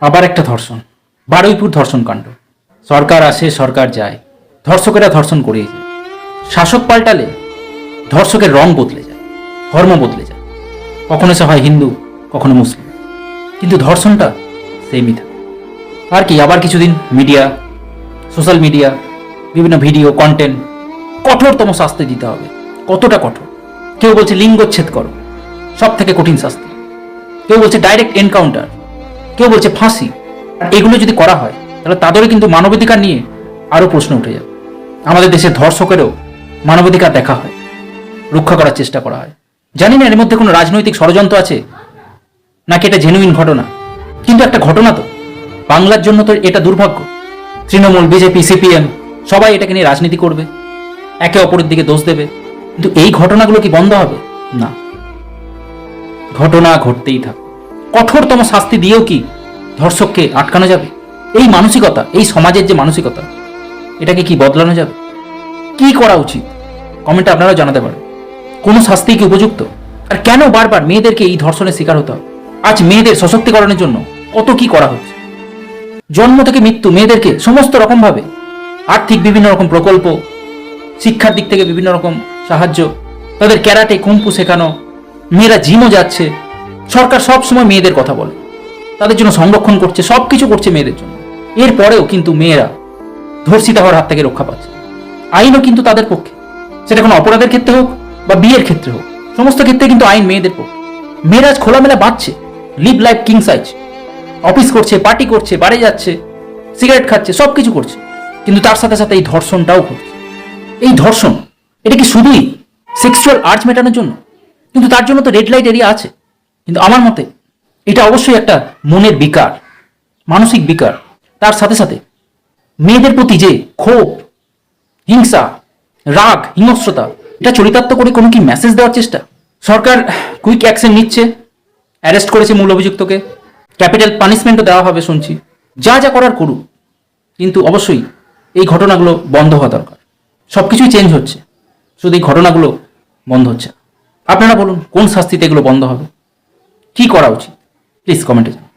আবার একটা ধর্ষণ, বারুইপুর ধর্ষণ কাণ্ড। সরকার আসে সরকার যায়, ধর্ষকেরা ধর্ষণ করেই যায়। শাসক পাল্টালে ধর্ষকের রং বদলে যায়, ধর্ম বদলে যায়। কখনো সে হয় হিন্দু, কখনো মুসলিম, কিন্তু ধর্ষণটা সেমই থাকে। আর কি, আবার কিছুদিন মিডিয়া, সোশ্যাল মিডিয়া, বিভিন্ন ভিডিও কন্টেন্ট, কঠোরতম শাস্তি দিতে হবে। কতটা কঠোর? কেউ বলছে লিঙ্গচ্ছেদ করো, সব থেকে কঠিন শাস্তি। কেউ বলছে ডাইরেক্ট এনকাউন্টার, কেউ বলছে ফাঁসি। আর এগুলো যদি করা হয় তাহলে তাদেরও কিন্তু মানবাধিকার নিয়ে আরও প্রশ্ন উঠে যাবে। আমাদের দেশের ধর্ষকেরও মানবাধিকার দেখা হয়, রক্ষা করার চেষ্টা করা হয়। জানি না এর মধ্যে কোনো রাজনৈতিক ষড়যন্ত্র আছে নাকি এটা জেনুইন ঘটনা, কিন্তু একটা ঘটনা তো। বাংলার জন্য তো এটা দুর্ভাগ্য। তৃণমূল, বিজেপি, সিপিএম সবাই এটাকে নিয়ে রাজনীতি করবে, একে অপরের দিকে দোষ দেবে, কিন্তু এই ঘটনাগুলো কি বন্ধ হবে? না, ঘটনা ঘটতেই থাকবে। কঠোরতম শাস্তি দিয়েও কি ধর্ষককে আটকানো যাবে? এই মানসিকতা, এই সমাজের যে মানসিকতা, এটাকে কি বদলানো যাবে? কি করা উচিত? কমেন্টে আপনারাও জানাতে পারেন। কোন শাস্তি কি উপযুক্ত? আর কেন বারবার মেয়েদেরকে এই ধর্ষণের শিকার হতে হবে? আজ মেয়েদের সশক্তিকরণের জন্য কত কি করা হচ্ছে। জন্ম থেকে মৃত্যু মেয়েদেরকে সমস্ত রকম ভাবে আর্থিক বিভিন্ন রকম প্রকল্প, শিক্ষার দিক থেকে বিভিন্ন রকম সাহায্য, তাদের ক্যারাটে কুম্ফু শেখানো, মেয়েরা জিমও যাচ্ছে। সরকার সব সময় মেয়েদের কথা বলে, তাদের জন্য সংরক্ষণ করছে, সবকিছু করছে মেয়েদের জন্য। এরপরেও কিন্তু মেয়েরা ধর্ষিত হওয়ার হাত থেকে রক্ষা পাচ্ছে। আইনও কিন্তু তাদের পক্ষে, সেটা কোনো অপরাধের ক্ষেত্রে হোক বা বিয়ের ক্ষেত্রে হোক, সমস্ত ক্ষেত্রে কিন্তু আইন মেয়েদের পক্ষে। মেয়েরা আজ খোলামেলা বাঁচছে, live life king size, office করছে, পার্টি করছে, বাড়ি যাচ্ছে, সিগারেট খাচ্ছে, সবকিছু করছে। কিন্তু তার সাথে সাথে এই ধর্ষণটাও ঘটছে। এই ধর্ষণ, এটা কি শুধুই সেক্সুয়াল আর্জ মেটানোর জন্য? কিন্তু তার জন্য তো রেড লাইট এরিয়া আছে। কিন্তু আমার মতে এটা অবশ্যই একটা মনের বিকার, মানসিক বিকার। তার সাথে সাথে মেয়েদের প্রতি যে ক্ষোভ, হিংসা, রাগ, হিংস্রতা, এটা চরিতার্থ করে কোনো কি মেসেজ দেওয়ার চেষ্টা? সরকার কুইক অ্যাকশন নিচ্ছে, অ্যারেস্ট করেছে মূল অভিযুক্তকে, ক্যাপিটাল পানিশমেন্টও দেওয়া হবে শুনছি। যা যা করার করুক, কিন্তু অবশ্যই এই ঘটনাগুলো বন্ধ হওয়া দরকার। সব কিছুই চেঞ্জ হচ্ছে, শুধু এই ঘটনাগুলো বন্ধ হচ্ছে। আপনারা বলুন, কোন শাস্তিতে এগুলো বন্ধ হবে? কি করা উচিত? প্লিজ কমেন্টে জানান।